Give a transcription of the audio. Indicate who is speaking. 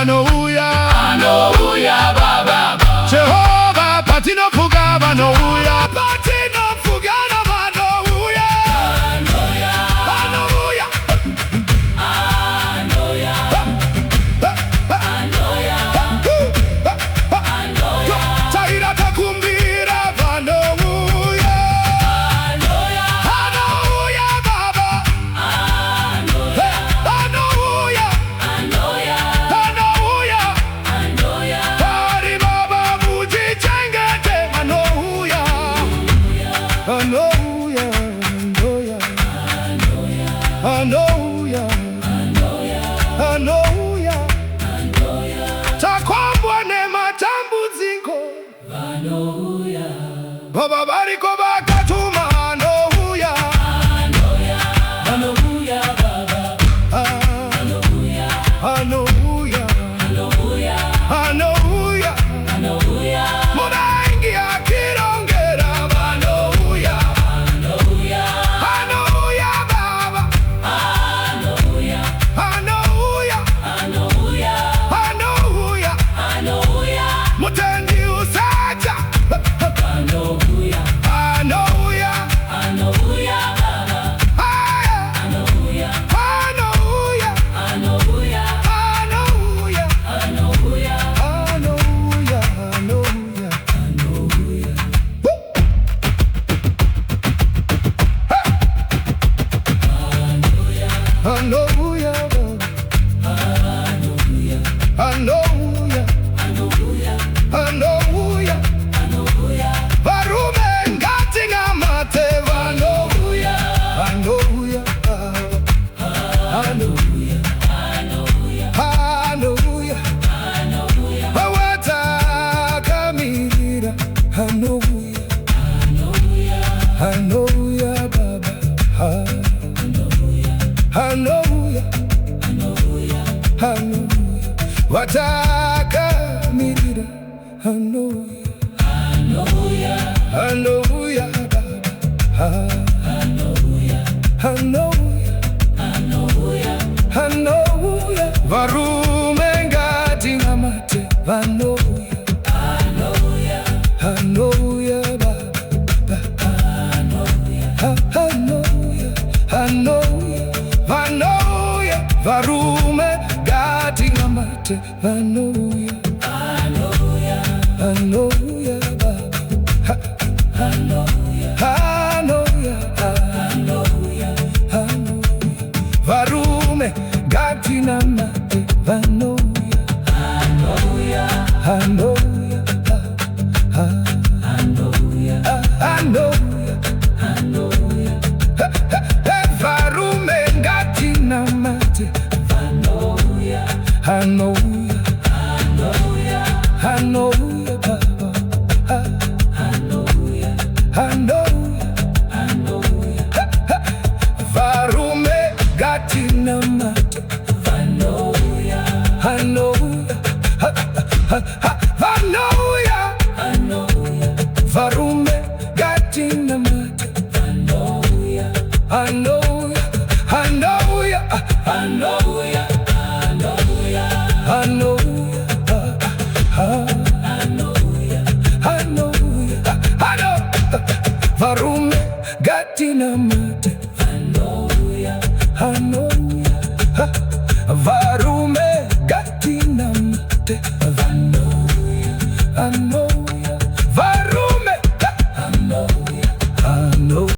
Speaker 1: vanouya,
Speaker 2: Anouya Baba.
Speaker 1: Jehova patinofuga vanouya, patinofugana vanouya,
Speaker 2: Anouya,
Speaker 1: vanouya,
Speaker 2: Anouya, Anouya, Anouya,
Speaker 1: taira takumbira vanouya,
Speaker 2: Anouya,
Speaker 1: Anouya Baba,
Speaker 2: Anouya,
Speaker 1: vanouya,
Speaker 2: Anouya,
Speaker 1: vanouya,
Speaker 2: Anouya,
Speaker 1: Hari Baba mujichengete vanouya, vanouya, vanouya, vanouya, vanouya, takwambwa nematambudziko,
Speaker 2: Anouya,
Speaker 1: Baba bariko vakatuma vanouya,
Speaker 2: Anouya Baba.
Speaker 1: vanouya,
Speaker 2: Anouya,
Speaker 1: vanouya,
Speaker 2: Anouya,
Speaker 1: mudaingi akirongera vanouya,
Speaker 2: Anouya,
Speaker 1: vanouya Baba,
Speaker 2: Anouya,
Speaker 1: vanouya,
Speaker 2: Anouya,
Speaker 1: vanouya,
Speaker 2: Anouya,
Speaker 1: Mutendi usatya,
Speaker 2: Anouya,
Speaker 1: vanouya,
Speaker 2: Anouya Baba.
Speaker 1: aya,
Speaker 2: Anouya,
Speaker 1: vanouya,
Speaker 2: Anouya,
Speaker 1: vanouya,
Speaker 2: Anouya,
Speaker 1: vanouya, vanouya. Anouya, Anouya, Anouya, varume ngatinamate vanouya, Anouya, Anouya, Anouya, Watakamirira, Anouya, Anouya Baba, Anouya, Anouya, Watakamirira, Anouya, Anouya Baba, Anouya, Anouya, varume ngatinamate vanouya, Anouya Baba, Anouya, Anouya, vanouya, varume ngatinamate vanouya, Anouya Baba, Anouya, varume ngatinamate vanouya, Anouya, Anouya, varume ngatinamate
Speaker 2: Anouya,
Speaker 1: Anouya, Anouya Baba,
Speaker 2: Anouya,
Speaker 1: Anouya, varume ngatinamate
Speaker 2: Anouya,
Speaker 1: Anouya, vanouya,
Speaker 2: Anouya,
Speaker 1: varume ngatinamate
Speaker 2: Anouya,
Speaker 1: Anouya, Anouya,
Speaker 2: Anouya, Anouya,
Speaker 1: Anouya,
Speaker 2: Anouya,
Speaker 1: Anouya, varume ngatinamate
Speaker 2: Anouya,
Speaker 1: Anouya, varume ngatinamate